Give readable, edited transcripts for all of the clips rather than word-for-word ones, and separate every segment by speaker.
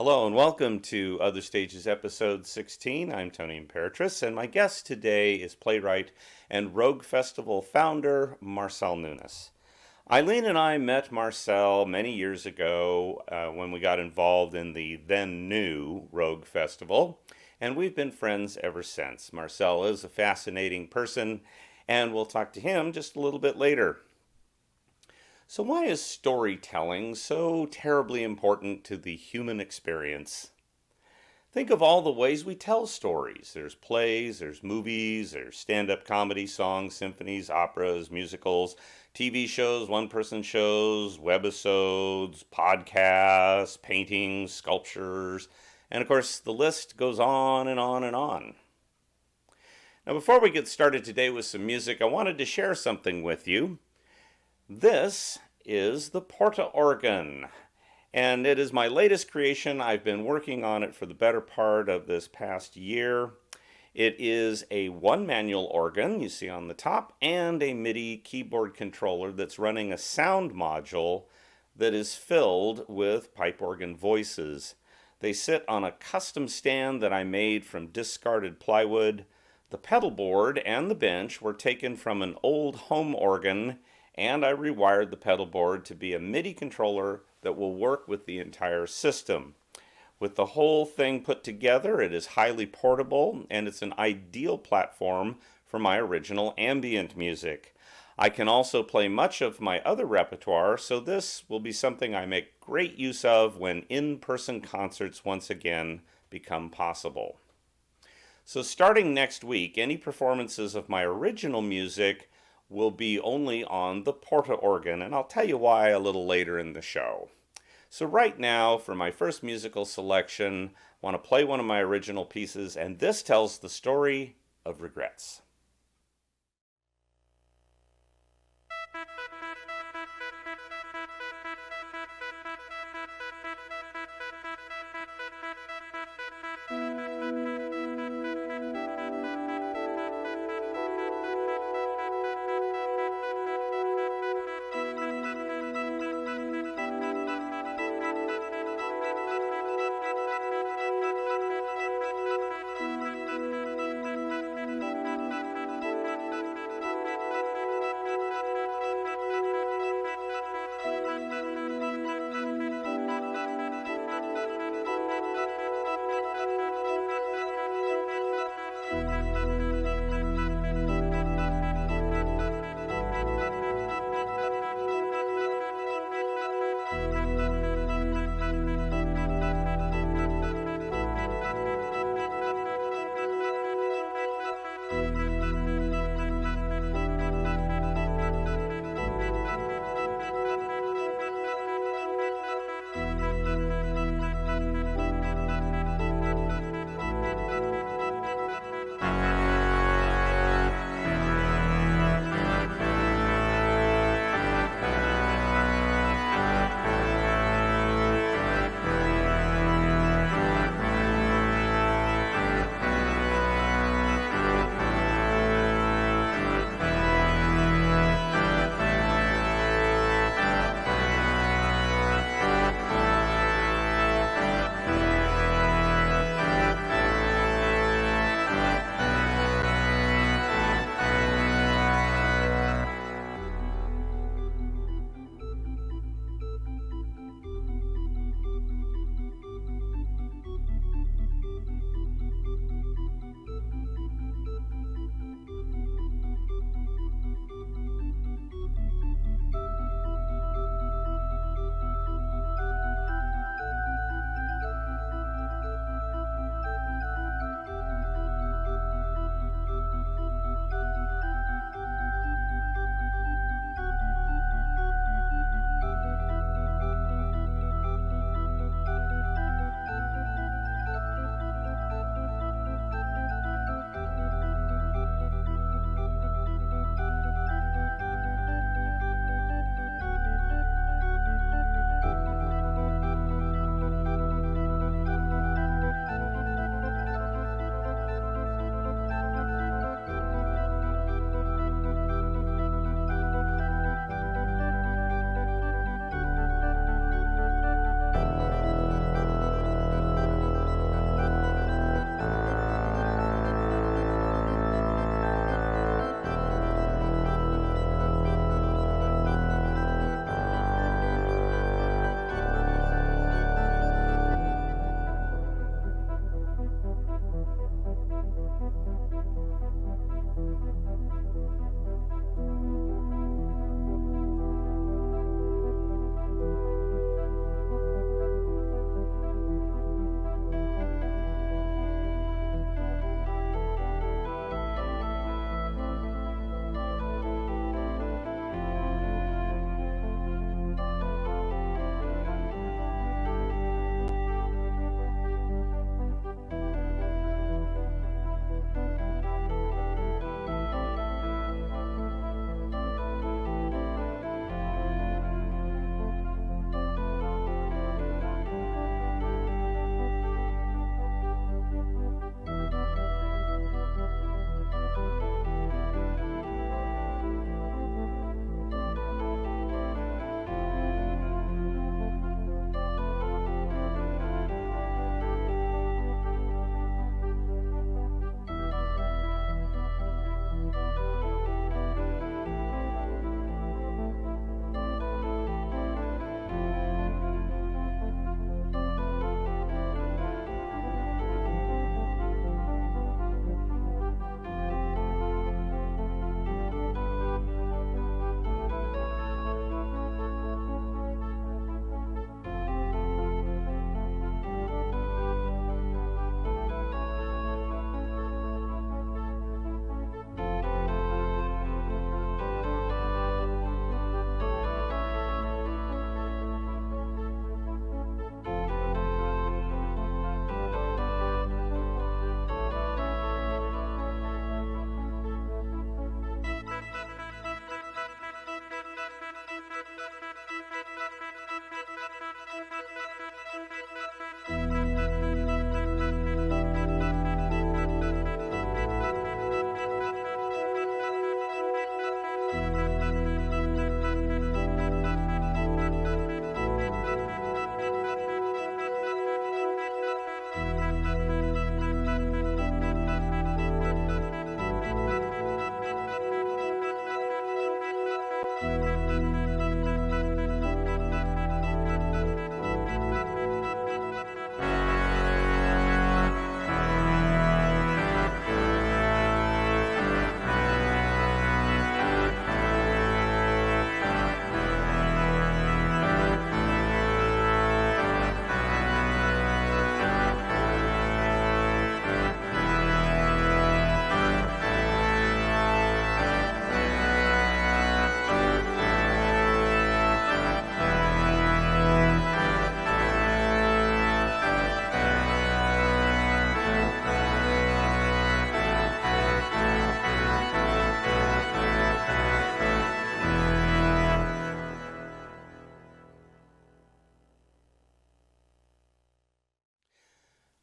Speaker 1: Hello and welcome to Other Stages episode 16. I'm Tony Imperatrice, and my guest today is playwright and Rogue Festival founder Marcel Nunis. Eileen and I met Marcel many years ago when we got involved in the then new Rogue Festival, and we've been friends ever since. Marcel is a fascinating person, and we'll talk to him just a little bit later. So why is storytelling so terribly important to the human experience? Think of all the ways we tell stories. There's plays, there's movies, there's stand-up comedy, songs, symphonies, operas, musicals, TV shows, one-person shows, webisodes, podcasts, paintings, sculptures, and of course the list goes on and on and on. Now before we get started today with some music, I wanted to share something with you. This is the Porta Organ, and it is my latest creation. I've been working on it for the better part of this past year. It is a one manual organ, you see on the top, and a MIDI keyboard controller that's running a sound module that is filled with pipe organ voices. They sit on a custom stand that I made from discarded plywood. The pedal board and the bench were taken from an old home organ, and I rewired the pedal board to be a MIDI controller that will work with the entire system. With the whole thing put together, it is highly portable, and it's an ideal platform for my original ambient music. I can also play much of my other repertoire, so this will be something I make great use of when in-person concerts once again become possible. So starting next week, any performances of my original music will be only on the Porta Organ, and I'll tell you why a little later in the show. So right now, for my first musical selection, I want to play one of my original pieces, and this tells the story of regrets.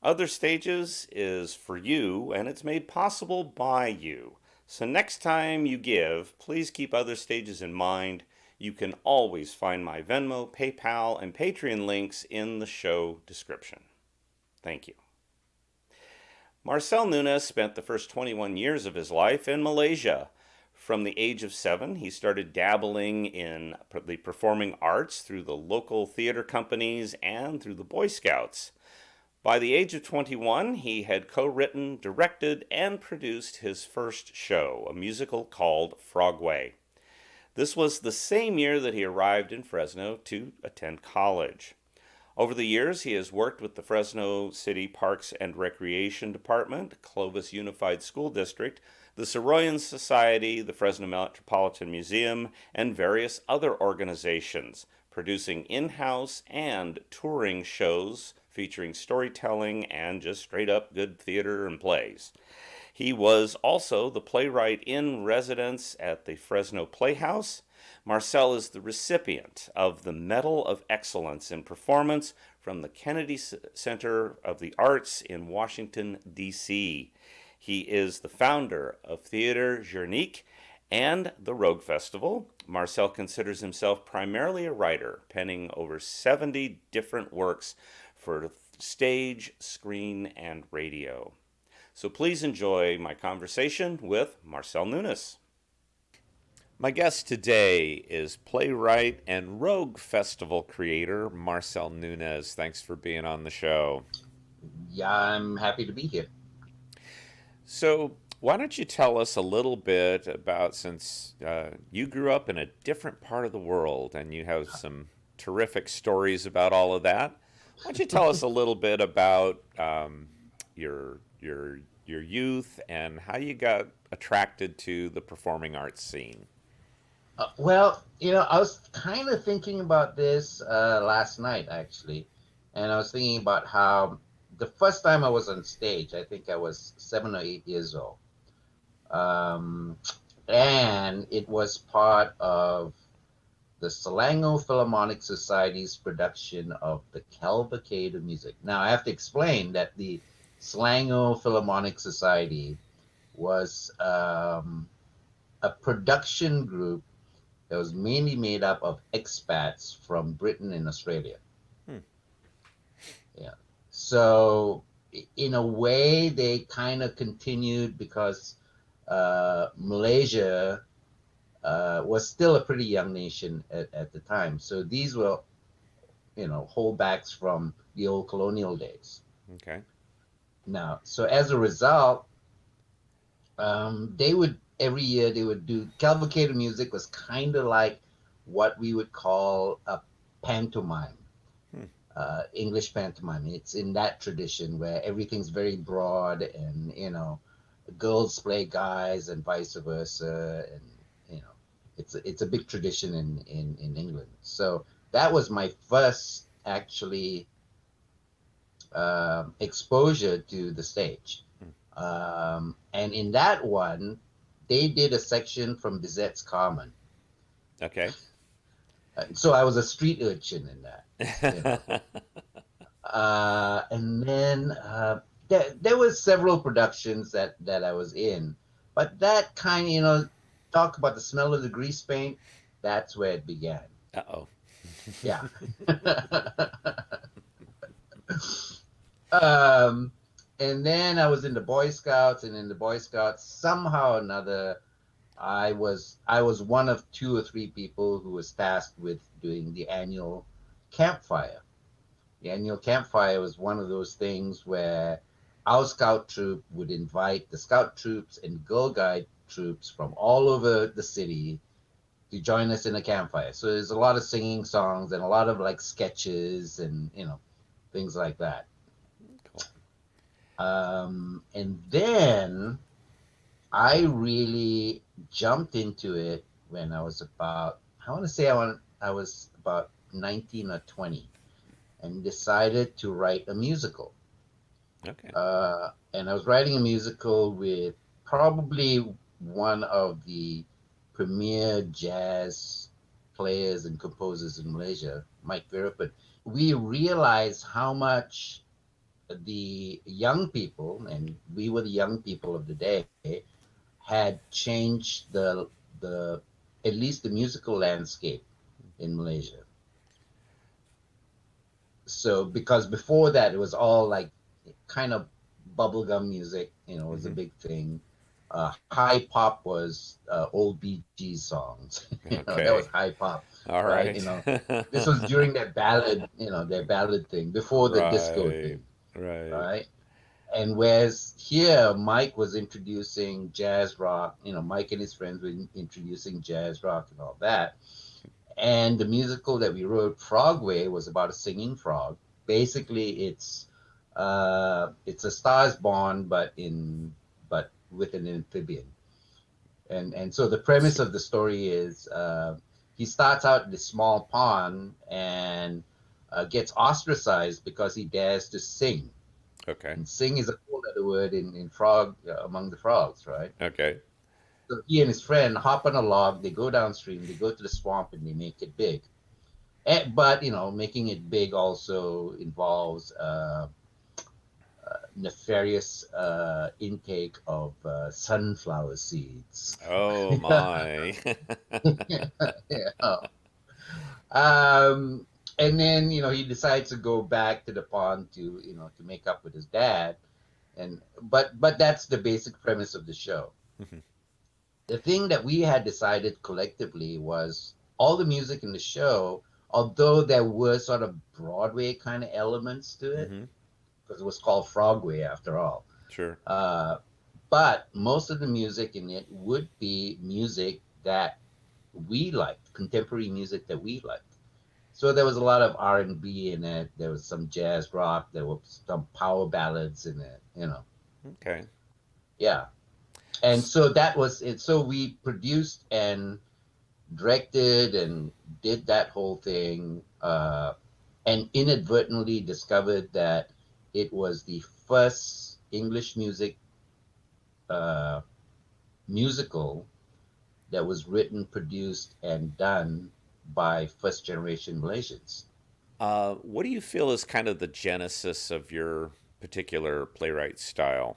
Speaker 1: Other Stages is for you, and it's made possible by you. So next time you give, please keep Other Stages in mind. You can always find my Venmo, PayPal, and Patreon links in the show description. Thank you. Marcel Nunis spent the first 21 years of his life in Malaysia. From the age of 7, he started dabbling in the performing arts through the local theater companies and through the Boy Scouts. By the age of 21, he had co-written, directed, and produced his first show, a musical called Frogway. This was the same year that he arrived in Fresno to attend college. Over the years, he has worked with the Fresno City Parks and Recreation Department, Clovis Unified School District, the Soroyan Society, the Fresno Metropolitan Museum, and various other organizations, producing in-house and touring shows featuring storytelling and just straight-up good theater and plays. He was also the playwright in residence at the Fresno Playhouse. Marcel is the recipient of the Medal of Excellence in Performance from the Kennedy Center of the Arts in Washington, D.C. He is the founder of Theater Journique and the Rogue Festival. Marcel considers himself primarily a writer, penning over 70 different works for stage, screen, and radio. So please enjoy my conversation with Marcel Nunis. My guest today is playwright and Rogue Festival creator Marcel Nunis. Thanks for being on the show.
Speaker 2: Yeah, I'm happy to be here.
Speaker 1: So why don't you tell us a little bit about, since you grew up in a different part of the world and you have some terrific stories about all of that. Why don't you tell us a little bit about your youth and how you got attracted to the performing arts scene?
Speaker 2: Well, I was kind of thinking about this last night, actually. And I was thinking about how the first time I was on stage, I think I was 7 or 8 years old. And it was part of the Selangor Philharmonic Society's production of the Cavalcade of Music. Now, I have to explain that the Selangor Philharmonic Society was a production group that was mainly made up of expats from Britain and Australia. Yeah. So in a way, they kind of continued because Malaysia was still a pretty young nation at the time. So these were, holdbacks from the old colonial days.
Speaker 1: Okay.
Speaker 2: Now, so as a result, every year they would do Cavalcade of Music. Was kind of like what we would call a pantomime, English pantomime. It's in that tradition where everything's very broad and, girls play guys and vice versa. And, it's a big tradition in England. So that was my first actually exposure to the stage. And in that one, they did a section from Bizet's Carmen.
Speaker 1: Okay.
Speaker 2: So I was a street urchin in that. And then there was several productions that I was in. But that kind, talk about the smell of the grease paint, that's where it began.
Speaker 1: Uh-oh.
Speaker 2: Yeah. And then I was in the Boy Scouts, and in the Boy Scouts, somehow or another, I was one of 2 or 3 people who was tasked with doing the annual campfire. The annual campfire was one of those things where our scout troop would invite the scout troops and Girl Guide troops from all over the city to join us in a campfire. So there's a lot of singing songs and a lot of like sketches and, things like that. And then I really jumped into it when I was about, I was about 19 or 20 and decided to write a musical.
Speaker 1: Okay.
Speaker 2: And I was writing a musical with probably one of the premier jazz players and composers in Malaysia, Mike Virapet. We realized how much the young people, and we were the young people of the day, had changed the at least the musical landscape in Malaysia. So because before that it was all like kind of bubblegum music, was a
Speaker 1: Mm-hmm.
Speaker 2: big thing. High pop was old Bee Gees songs. That was
Speaker 1: Okay.
Speaker 2: high pop,
Speaker 1: All
Speaker 2: right?
Speaker 1: right.
Speaker 2: This was during that ballad, their ballad thing before the disco
Speaker 1: Right.
Speaker 2: thing,
Speaker 1: Right.
Speaker 2: right? And whereas here, Mike was introducing jazz rock, Mike and his friends were introducing jazz rock and all that. And the musical that we wrote, Frogway, was about a singing frog. Basically, it's a Star is Born, but with an amphibian. And so the premise of the story is he starts out in this small pond and gets ostracized because he dares to sing.
Speaker 1: Okay.
Speaker 2: And sing is a four-letter word in frog among the frogs, right?
Speaker 1: Okay.
Speaker 2: So he and his friend hop on a log, they go downstream, they go to the swamp, and they make it big. But making it big also involves nefarious intake of sunflower seeds.
Speaker 1: Oh my.
Speaker 2: Yeah. Um, and then he decides to go back to the pond to make up with his dad, and but that's the basic premise of the show.
Speaker 1: Mhm.
Speaker 2: The thing that we had decided collectively was all the music in the show, although there were sort of Broadway kind of elements to it,
Speaker 1: Mhm.
Speaker 2: because it was called Frogway after all.
Speaker 1: Sure.
Speaker 2: Uh, but most of the music in it would be music that we liked, contemporary music that we liked. So there was a lot of R&B in it. There was some jazz rock. There were some power ballads in it.
Speaker 1: Okay.
Speaker 2: Yeah. And so that was it. So we produced and directed and did that whole thing, and inadvertently discovered that it was the first English uh, musical that was written, produced, and done by first generation Malaysians.
Speaker 1: What do you feel is kind of the genesis of your particular playwright style?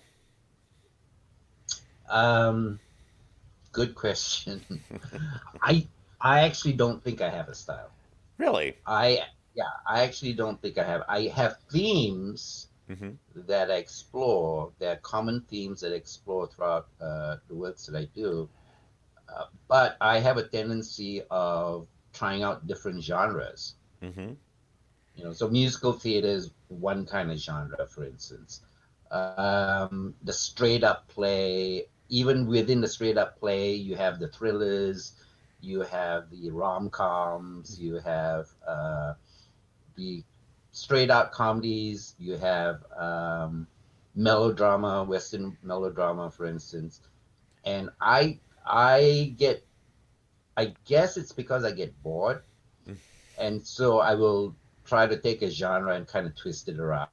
Speaker 2: Um, Good question. I I actually don't think I have a style.
Speaker 1: Really?
Speaker 2: I Yeah, I actually don't think I have. I have themes
Speaker 1: Mm-hmm.
Speaker 2: that I explore. There are common themes that I explore throughout the works that I do. But I have a tendency of trying out different genres.
Speaker 1: Mm-hmm.
Speaker 2: So musical theater is one kind of genre, for instance. The straight up play, even within the straight up play, you have the thrillers, you have the rom coms, you have the straight out comedies, you have melodrama, Western melodrama, for instance. And I get, I guess it's because I get bored, and so I will try to take a genre and kind of twist it around,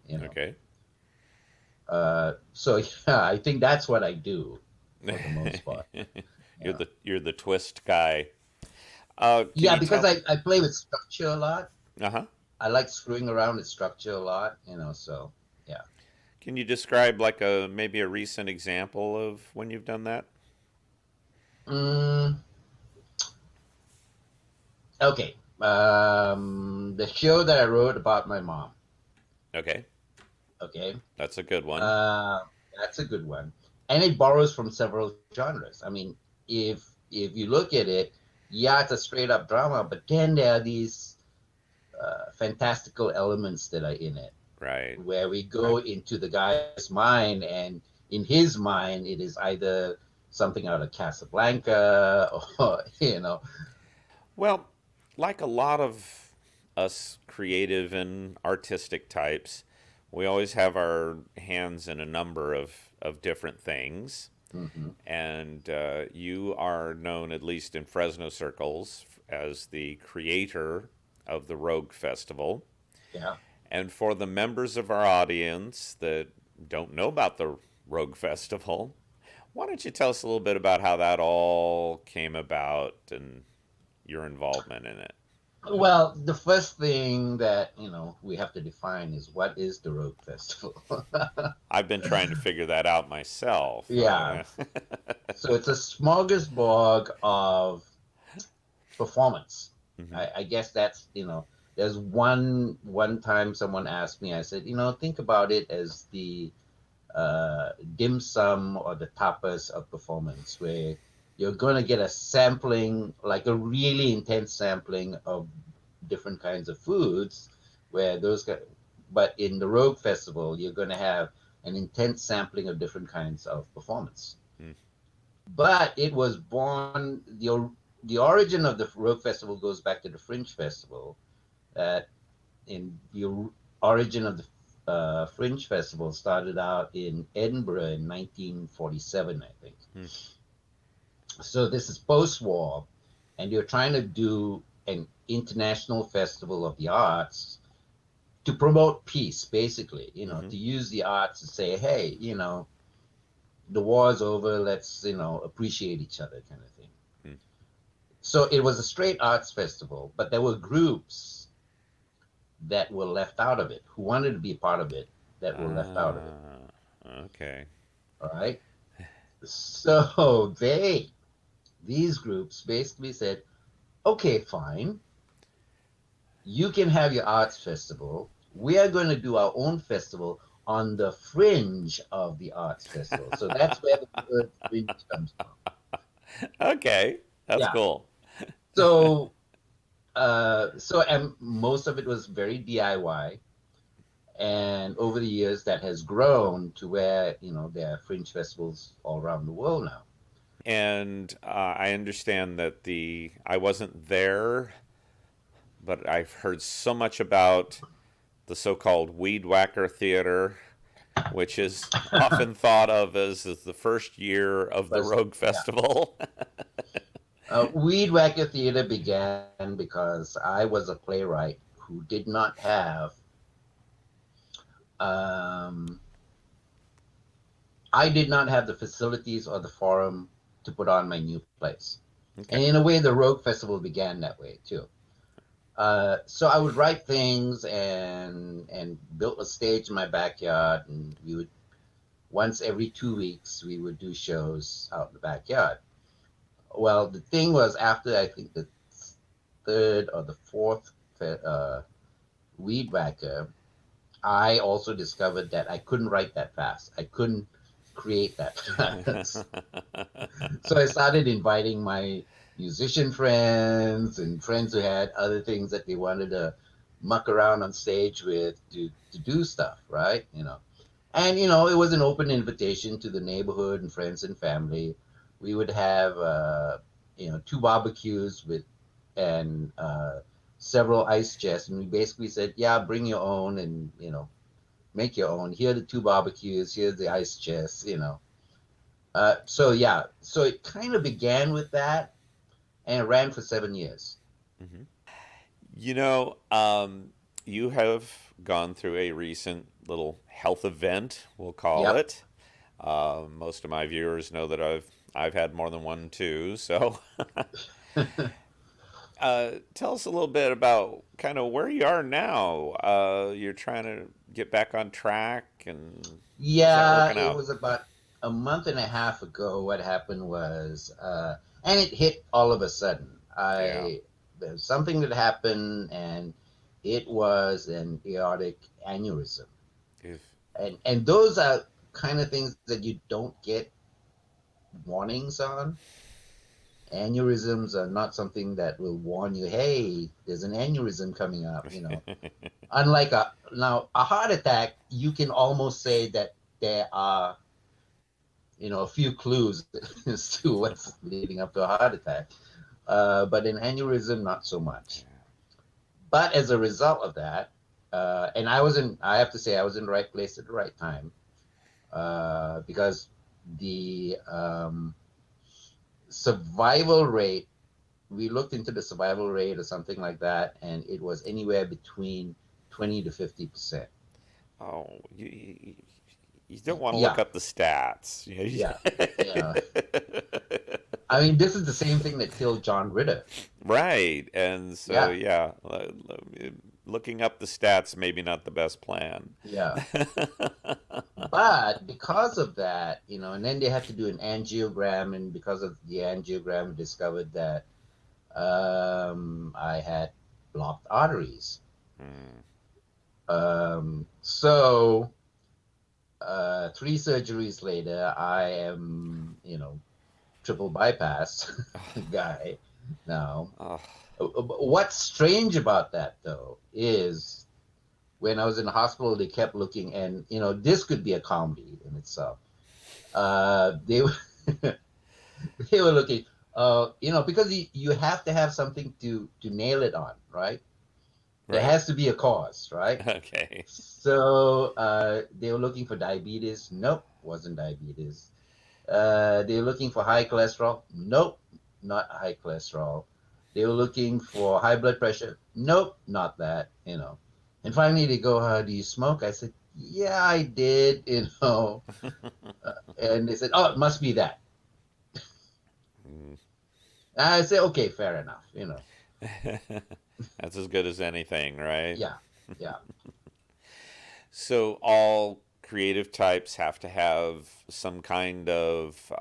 Speaker 2: you know.
Speaker 1: Okay.
Speaker 2: So yeah, I think that's what I do for the most part.
Speaker 1: You're
Speaker 2: Yeah,
Speaker 1: the twist guy. Can
Speaker 2: yeah,
Speaker 1: you
Speaker 2: because
Speaker 1: tell?
Speaker 2: I play with structure a lot.
Speaker 1: Uh-huh.
Speaker 2: I like screwing around with structure a lot. So yeah.
Speaker 1: Can you describe like a maybe a recent example of when you've done that?
Speaker 2: Mm, okay. The show that I wrote about my mom.
Speaker 1: Okay.
Speaker 2: Okay.
Speaker 1: That's a good one.
Speaker 2: Uh, that's a good one, and it borrows from several genres. I mean, if you look at it, yeah, it's a straight up drama, but then there are these fantastical elements that are in it,
Speaker 1: Right.
Speaker 2: where we go into the guy's mind, and in his mind, it is either something out of Casablanca or
Speaker 1: Well, like a lot of us creative and artistic types, we always have our hands in a number of different things.
Speaker 2: Mhm.
Speaker 1: And you are known, at least in Fresno circles, as the creator of the Rogue Festival.
Speaker 2: Yeah.
Speaker 1: And for the members of our audience that don't know about the Rogue Festival, why don't you tell us a little bit about how that all came about and your involvement in it?
Speaker 2: Well, the first thing that we have to define is what is the Rogue Festival.
Speaker 1: I've been trying to figure that out myself.
Speaker 2: Yeah, so it's a smorgasbord of performance.
Speaker 1: Mhm.
Speaker 2: I guess that's there's one time someone asked me, I said, think about it as the dim sum or the tapas of performance, where you're going to get a sampling, like a really intense sampling of different kinds of foods, where but in the Rogue Festival, you're going to have an intense sampling of different kinds of performance.
Speaker 1: Mm.
Speaker 2: But it was born, the origin of the Rogue Festival goes back to the Fringe Festival. That in the origin of the Fringe Festival started out in Edinburgh in 1947, I think.
Speaker 1: Mm.
Speaker 2: So this is post-war, and you're trying to do an international festival of the arts to promote peace, basically.
Speaker 1: Mm-hmm.
Speaker 2: To use the arts to say, hey, the war's over. Let's appreciate each other, kind of thing.
Speaker 1: Mm.
Speaker 2: So it was a straight arts festival, but there were groups that were left out of it, who wanted to be a part of it, that were left out of it.
Speaker 1: Okay.
Speaker 2: All right. So these groups basically said, okay, fine. You can have your arts festival. We are going to do our own festival on the fringe of the arts festival. So that's where the word fringe comes from.
Speaker 1: Okay. That's
Speaker 2: Yeah.
Speaker 1: cool.
Speaker 2: So, and most of it was very DIY. And over the years, that has grown to where, there are fringe festivals all around the world now.
Speaker 1: And I understand that I wasn't there, but I've heard so much about the so-called Weed Whacker Theater, which is often thought of as the first year of the
Speaker 2: But
Speaker 1: Rogue
Speaker 2: yeah,
Speaker 1: Festival.
Speaker 2: Weed Wacker Theater began because I was a playwright who did not have um, the facilities or the forum to put on my new plays.
Speaker 1: Okay.
Speaker 2: And in a way, the Rogue Festival began that way too. So I would write things and built a stage in my backyard, and we would once every 2 weeks we would do shows out in the backyard. Well, the thing was, after I think the third or the fourth Weed Whacker, I also discovered that I couldn't write that fast. I couldn't create that fast. So I started inviting my musician friends and friends who had other things that they wanted to muck around on stage with to do stuff, right? And it was an open invitation to the neighborhood and friends and family. We would have 2 barbecues and several ice chests, and we basically said, yeah, bring your own, and make your own. Here are the 2 barbecues. Here's the ice chests. So it kind of began with that, and it ran for 7 years.
Speaker 1: Mm-hmm. You know, um, you have gone through a recent little health event, we'll call
Speaker 2: Yep.
Speaker 1: it. Most of my viewers know that I've had more than one too. So, tell us a little bit about kind of where you are now. You're trying to get back on track, and how's that
Speaker 2: Yeah,
Speaker 1: working
Speaker 2: it
Speaker 1: out?
Speaker 2: was about a month and a half ago. What happened was, and it hit all of a sudden.
Speaker 1: Yeah.
Speaker 2: There's something that happened, and it was an aortic aneurysm.
Speaker 1: If,
Speaker 2: And those are kind of things that you don't get warnings on. Aneurysms are not something that will warn you, hey, there's an aneurysm coming up. Unlike a heart attack, you can almost say that there are a few clues as to what's leading up to a heart attack. But an aneurysm, not so much. But as a result of that, and I have to say, I was in the right place at the right time, because the survival rate, we looked into the survival rate or something like that, and it was anywhere between 20 to 50%.
Speaker 1: oh, you don't want to look
Speaker 2: Yeah,
Speaker 1: up the stats.
Speaker 2: yeah. Yeah. I mean, this is the same thing that killed John Ritter.
Speaker 1: Right. And so,
Speaker 2: Yeah,
Speaker 1: yeah, looking up the stats, maybe not the best plan.
Speaker 2: yeah. But because of that, and then they had to do an angiogram, and because of the angiogram, discovered that I had blocked arteries.
Speaker 1: Hmm.
Speaker 2: So 3 surgeries later, I am, triple bypass guy now.
Speaker 1: Oh,
Speaker 2: What's strange about that, though, is when I was in the hospital, they kept looking, and this could be a comedy in itself. They were they were looking, because you have to have something to nail it on, right? There
Speaker 1: right.
Speaker 2: has to be a cause, right?
Speaker 1: Okay.
Speaker 2: So they were looking for diabetes. Nope, wasn't diabetes. They were looking for high cholesterol. Nope, not high cholesterol. They were looking for high blood pressure. Nope, not that. And finally they go, "Do you smoke?" I said, "Yeah, I did." And they said, "Oh, it must be that."
Speaker 1: Mm.
Speaker 2: I said, "Okay, fair enough."
Speaker 1: That's as good as anything, right?
Speaker 2: Yeah, yeah.
Speaker 1: So all creative types have to have some kind of,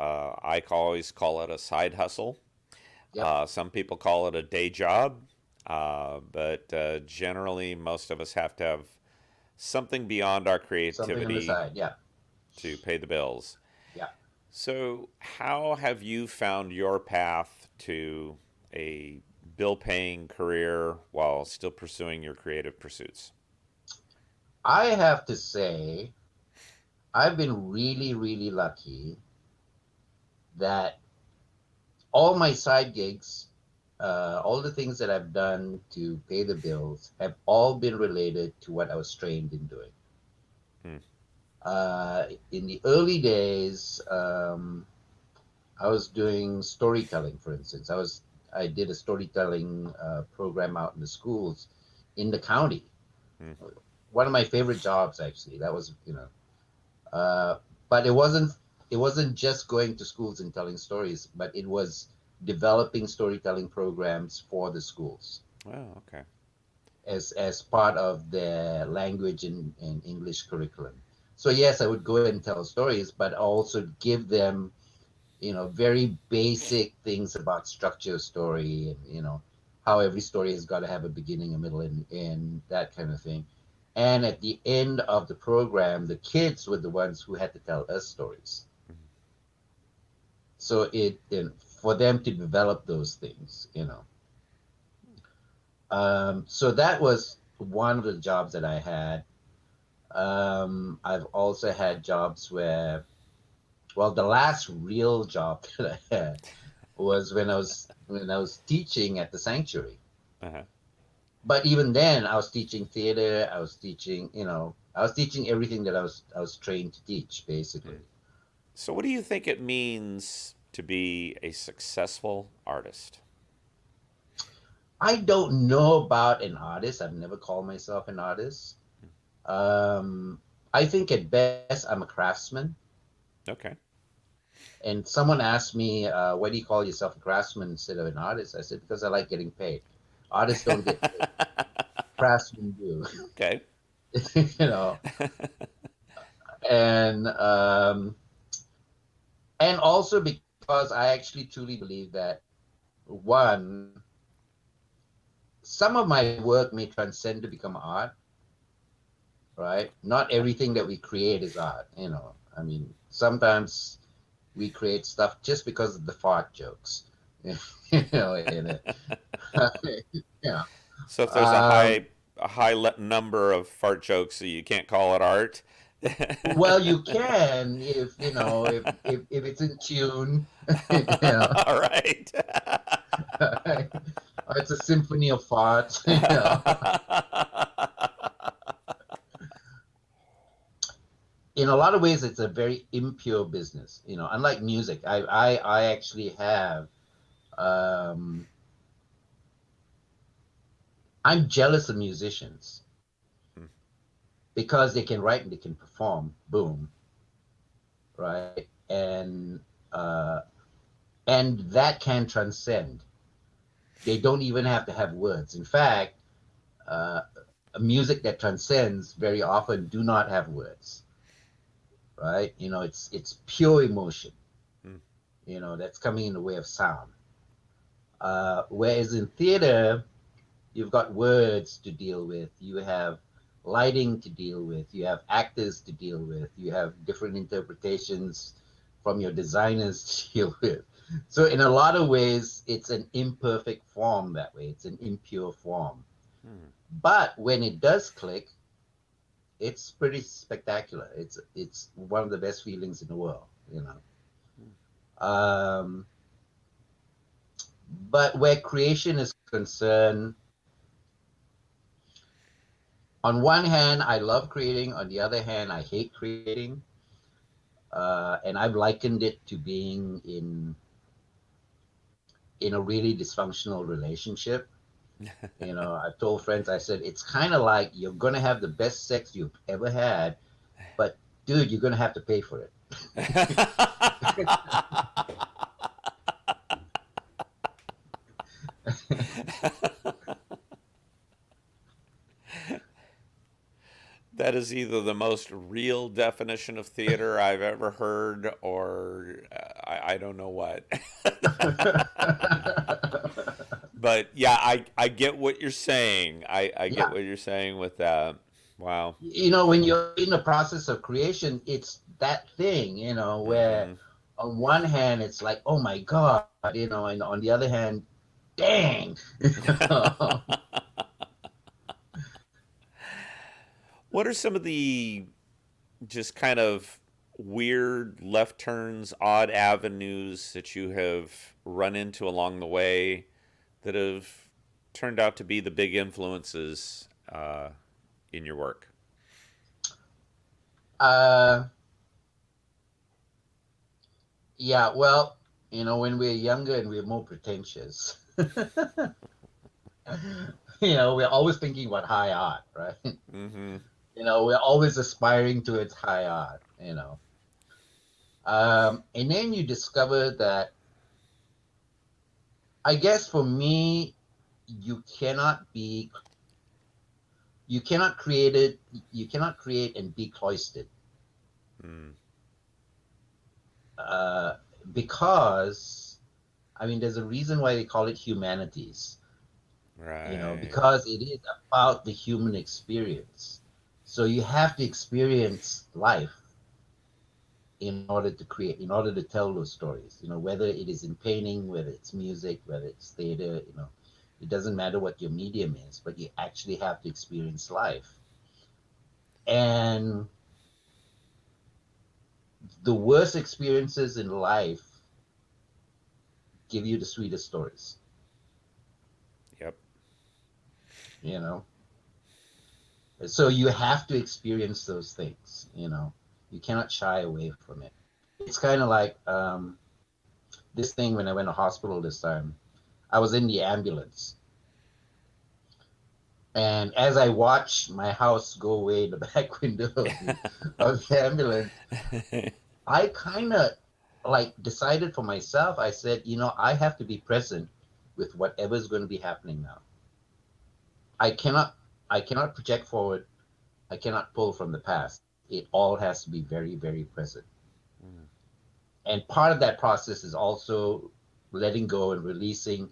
Speaker 1: always call it a side hustle.
Speaker 2: Yep.
Speaker 1: Some people call it a day job, but generally, most of us have to have something beyond our
Speaker 2: Something on the
Speaker 1: creativity
Speaker 2: side. Yeah,
Speaker 1: to pay the bills.
Speaker 2: yeah.
Speaker 1: So, how have you found your path to a bill paying career while still pursuing your creative pursuits?
Speaker 2: I have to say, I've been really, really lucky that all my side gigs, all the things that I've done to pay the bills have all been related to what I was trained in doing.
Speaker 1: Hmm.
Speaker 2: In the early days, I was doing storytelling, for instance. I did a storytelling program out in the schools in the county.
Speaker 1: Hmm.
Speaker 2: One of my favorite jobs, actually. That was, uh, but it wasn't just going to schools and telling stories, but it was developing storytelling programs for the schools
Speaker 1: Oh, okay.
Speaker 2: as part of their language and English curriculum. So yes, I would go and tell stories, but also give them, very basic things about structure of story, and how every story has got to have a beginning, a middle, and that kind of thing. And at the end of the program, the kids were the ones who had to tell us stories. So for them to develop those things. So that was one of the jobs that I had. I've also had jobs where, well, the last real job that I had was when I was teaching at the sanctuary.
Speaker 1: Uh-huh.
Speaker 2: But even then, I was teaching theater. I was teaching everything that I was trained to teach, basically.
Speaker 1: Hmm. So, what do you think it means to be a successful artist?
Speaker 2: I don't know about an artist. I've never called myself an artist. I think at best I'm a craftsman.
Speaker 1: Okay.
Speaker 2: And someone asked me, "Why do you call yourself a craftsman instead of an artist?" I said, "Because I like getting paid. Artists don't get paid. Craftsmen do."
Speaker 1: Okay.
Speaker 2: you know. And also because I actually truly believe that, one, some of my work may transcend to become art, right? Not everything that we create is art. I mean, sometimes we create stuff just because of the fart jokes, in it. yeah.
Speaker 1: So, if there's a
Speaker 2: Um,
Speaker 1: number of fart jokes, so you can't call it art.
Speaker 2: well, you can if it's in tune, you know.
Speaker 1: All right.
Speaker 2: It's a symphony of farts. In a lot of ways, it's a very impure business. Unlike music, I actually have. Um, I'm jealous of musicians because they can write and they can perform. Boom, right? And And that can transcend. They don't even have to have words. In fact, a music that transcends very often do not have words, right? It's pure emotion,
Speaker 1: Hmm.
Speaker 2: that's coming in the way of sound. Whereas in theater, you've got words to deal with, you have lighting to deal with, you have actors to deal with, you have different interpretations from your designers to deal with. So in a lot of ways, it's an imperfect form that way. It's an impure form.
Speaker 1: Hmm.
Speaker 2: But when it does click, it's pretty spectacular. It's one of the best feelings in the world. Um, but where creation is concerned, on one hand, I love creating. On the other hand, I hate creating. And I've likened it to being in a really dysfunctional relationship. I've told friends, I said, it's kind of like you're going to have the best sex you've ever had, but dude, you're going to have to pay for it.
Speaker 1: That is either the most real definition of theater I've ever heard, or I don't know what. But yeah, I get what you're saying. I get
Speaker 2: Yeah.
Speaker 1: what you're saying with that. Wow.
Speaker 2: When you're in the process of creation, it's that thing, where
Speaker 1: Hmm.
Speaker 2: on one hand, it's like, oh my God, and on the other hand, dang.
Speaker 1: What are some of the just kind of weird left turns, odd avenues that you have run into along the way that have turned out to be the big influences in your work?
Speaker 2: uh, yeah, well, when we're younger and we're more pretentious, we're always thinking about high art, right?
Speaker 1: Hmm.
Speaker 2: We're always aspiring towards high art. And then you discover that, I guess for me, you cannot be, you cannot create it, you cannot create and be cloistered.
Speaker 1: Mm.
Speaker 2: Uh, because, I mean, there's a reason why they call it humanities,
Speaker 1: Right.
Speaker 2: because it is about the human experience. So you have to experience life in order to create, in order to tell those stories, whether it is in painting, whether it's music, whether it's theater, it doesn't matter what your medium is, but you actually have to experience life. And the worst experiences in life give you the sweetest stories,
Speaker 1: Yep.
Speaker 2: you know? So you have to experience those things, You cannot shy away from it. It's kind of like this thing when I went to hospital this time. I was in the ambulance. And as I watched my house go away in the back window of the ambulance, I kind of like decided for myself. I said, I have to be present with whatever's going to be happening now. I cannot, I cannot project forward. I cannot pull from the past. It all has to be very, very present.
Speaker 1: Mm.
Speaker 2: And part of that process is also letting go and releasing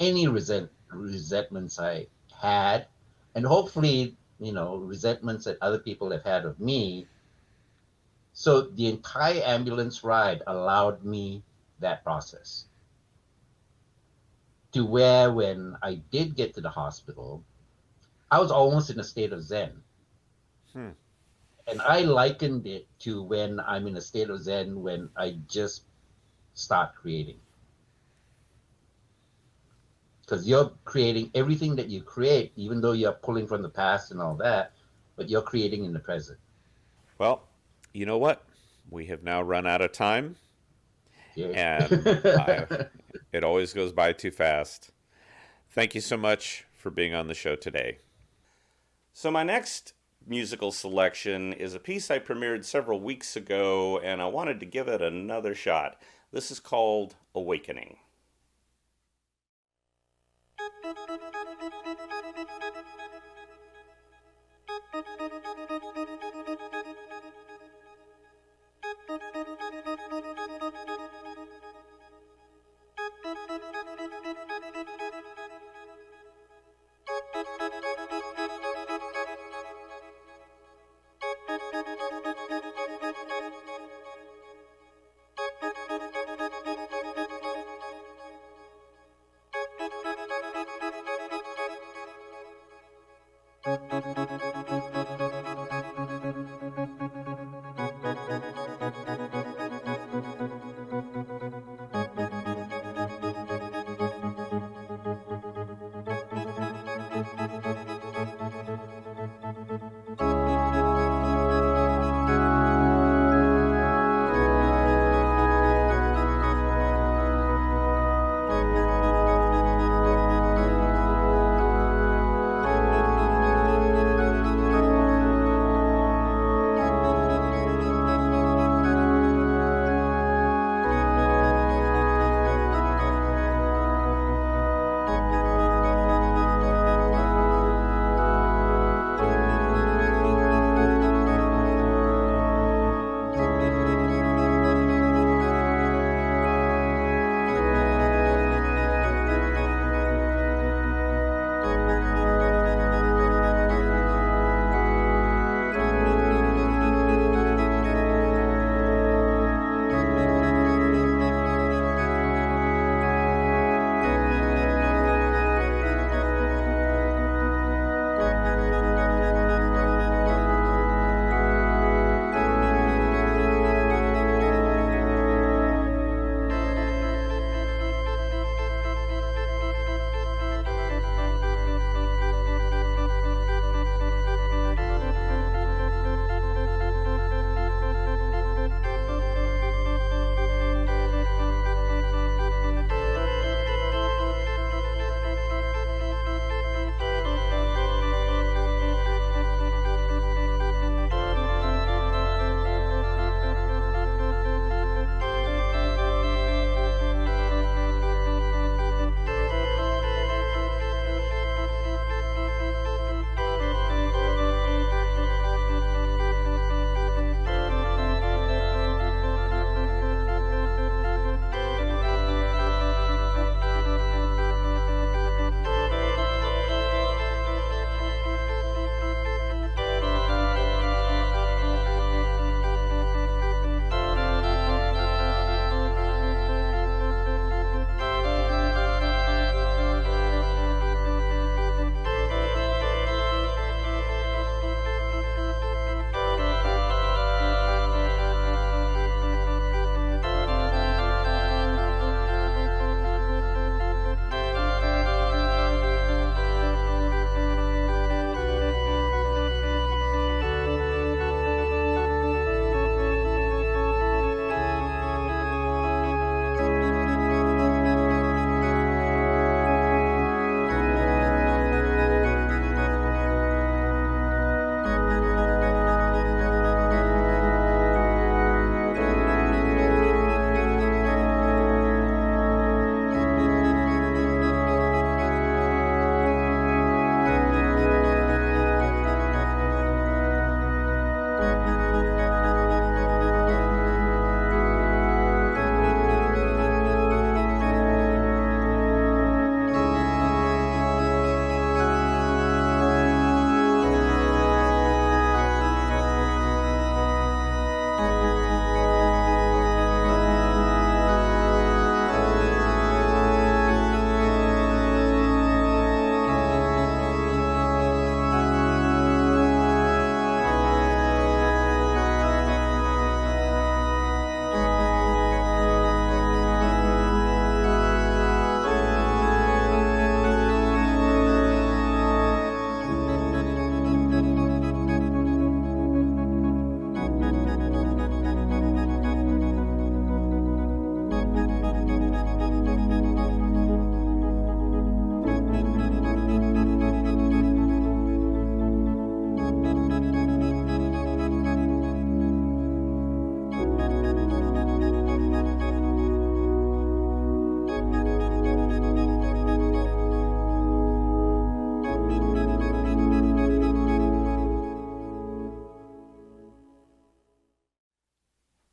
Speaker 2: any resentments I had, and hopefully, resentments that other people have had of me. So the entire ambulance ride allowed me that process, to where when I did get to the hospital, I was almost in a state of Zen.
Speaker 1: Hmm.
Speaker 2: And I likened it to when I'm in a state of Zen when I just start creating. Because you're creating everything that you create, even though you're pulling from the past and all that, but you're creating in the present.
Speaker 1: Well, you know what? We have now run out of time,
Speaker 2: Okay.
Speaker 1: and it always goes by too fast. Thank you so much for being on the show today. So, my next musical selection is a piece I premiered several weeks ago, and I wanted to give it another shot. This is called Awakening.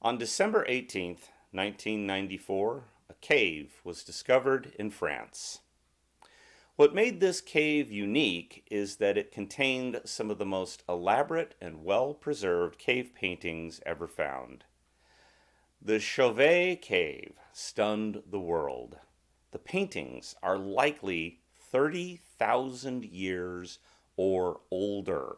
Speaker 1: On December 18th, 1994, a cave was discovered in France. What made this cave unique is that it contained some of the most elaborate and well-preserved cave paintings ever found. The Chauvet Cave stunned the world. The paintings are likely 30,000 years or older.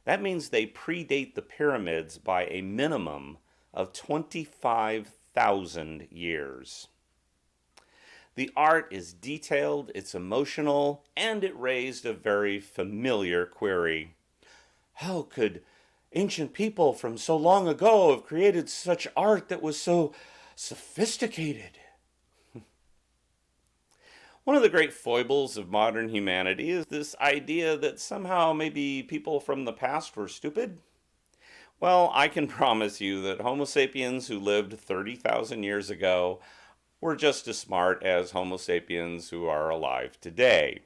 Speaker 1: That means they predate the pyramids by a minimum of 25,000 years. The art is detailed, it's emotional, and it raised a very familiar query. How could ancient people from so long ago have created such art that was so sophisticated? One of the great foibles of modern humanity is this idea that somehow maybe people from the past were stupid. Well, I can promise you that Homo sapiens who lived 30,000 years ago were just as smart as Homo sapiens who are alive today.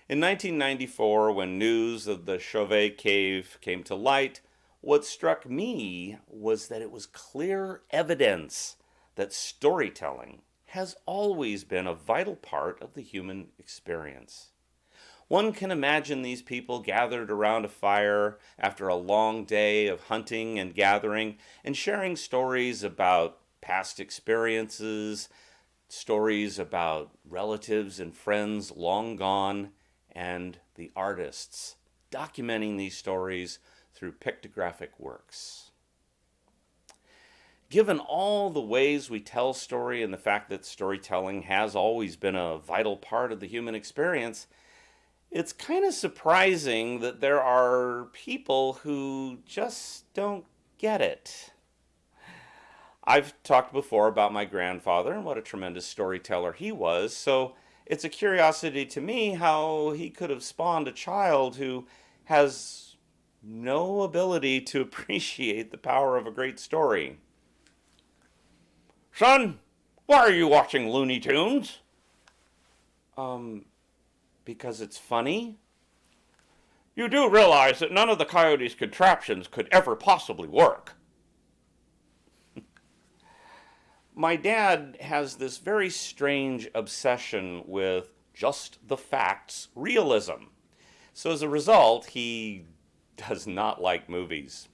Speaker 1: In 1994, when news of the Chauvet Cave came to light, what struck me was that it was clear evidence that storytelling has always been a vital part of the human experience. One can imagine these people gathered around a fire after a long day of hunting and gathering and sharing stories about past experiences, stories about relatives and friends long gone, and the artists documenting these stories through pictographic works. Given all the ways we tell story and the fact that storytelling has always been a vital part of the human experience, it's kind of surprising that there are people who just don't get it. I've talked before about my grandfather and what a tremendous storyteller he was, so it's a curiosity to me how he could have spawned a child who has no ability to appreciate the power of a great story. Son, why are you watching Looney Tunes? Because it's funny. You do realize that none of the coyote's contraptions could ever possibly work. My dad has this very strange obsession with just the facts realism. So as a result, he does not like movies.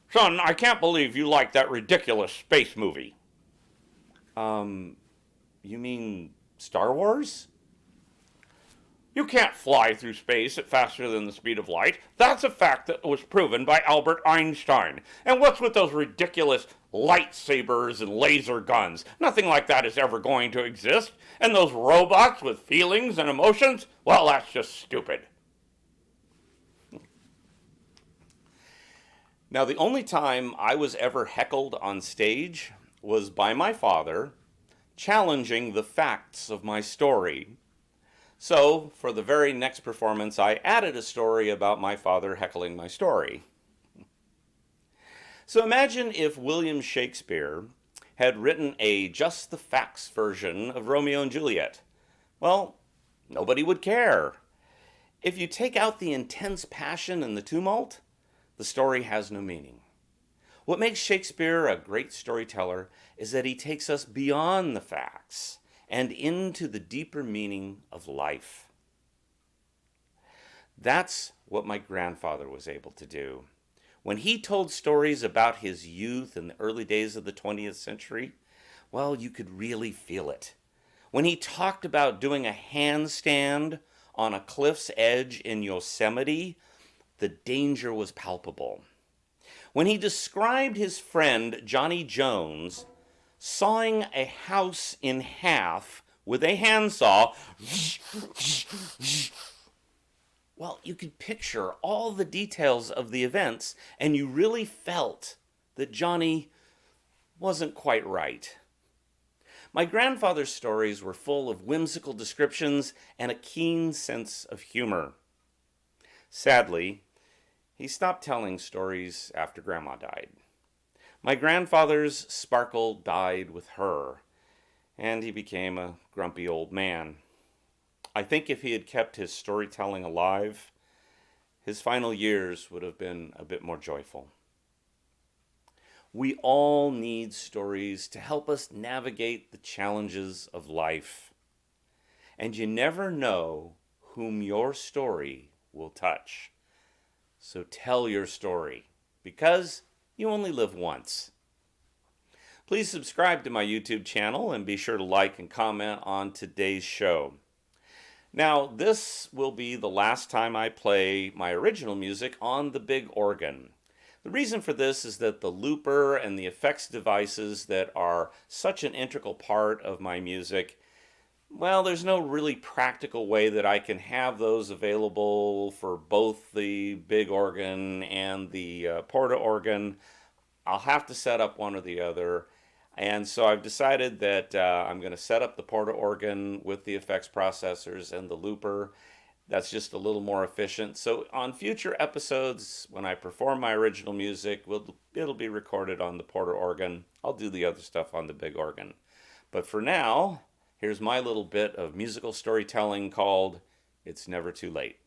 Speaker 1: Son, I can't believe you like that ridiculous space movie. You mean Star Wars? You can't fly through space at faster than the speed of light. That's a fact that was proven by Albert Einstein. And what's with those ridiculous lightsabers and laser guns? Nothing like that is ever going to exist. And those robots with feelings and emotions? Well, that's just stupid. Now, the only time I was ever heckled on stage was by my father challenging the facts of my story. So, for the very next performance, I added a story about my father heckling my story. So imagine if William Shakespeare had written a just the facts version of Romeo and Juliet. Well, nobody would care. If you take out the intense passion and the tumult, the story has no meaning. What makes Shakespeare a great storyteller is that he takes us beyond the facts and into the deeper meaning of life. That's what my grandfather was able to do. When he told stories about his youth in the early days of the 20th century, well, you could really feel it. When he talked about doing a handstand on a cliff's edge in Yosemite, the danger was palpable. When he described his friend Johnny Jones sawing a house in half with a handsaw, well, you could picture all the details of the events, and you really felt that Johnny wasn't quite right. My grandfather's stories were full of whimsical descriptions and a keen sense of humor. Sadly, he stopped telling stories after Grandma died. My grandfather's sparkle died with her, and he became a grumpy old man. I think if he had kept his storytelling alive, his final years would have been a bit more joyful. We all need stories to help us navigate the challenges of life. And you never know whom your story will touch. So tell your story, because you only live once. Please subscribe to my YouTube channel and be sure to like and comment on today's show. Now, this will be the last time I play my original music on the big organ. The reason for this is that the looper and the effects devices that are such an integral part of my music, well, there's no really practical way that I can have those available for both the big organ and the Porta organ. I'll have to set up one or the other. And so I've decided that I'm going to set up the Porta organ with the effects processors and the looper. That's just a little more efficient. So on future episodes, when I perform my original music, it'll be recorded on the Porta organ. I'll do the other stuff on the big organ. But for now, here's my little bit of musical storytelling called It's Never Too Late.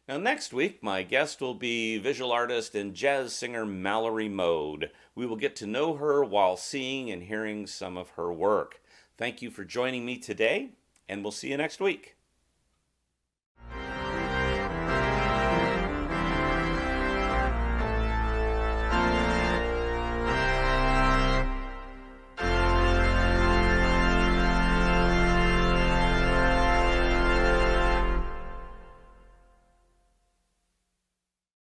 Speaker 1: Now, next week, my guest will be visual artist and jazz singer Mallory Mode. We will get to know her while seeing and hearing some of her work. Thank you for joining me today, and we'll see you next week.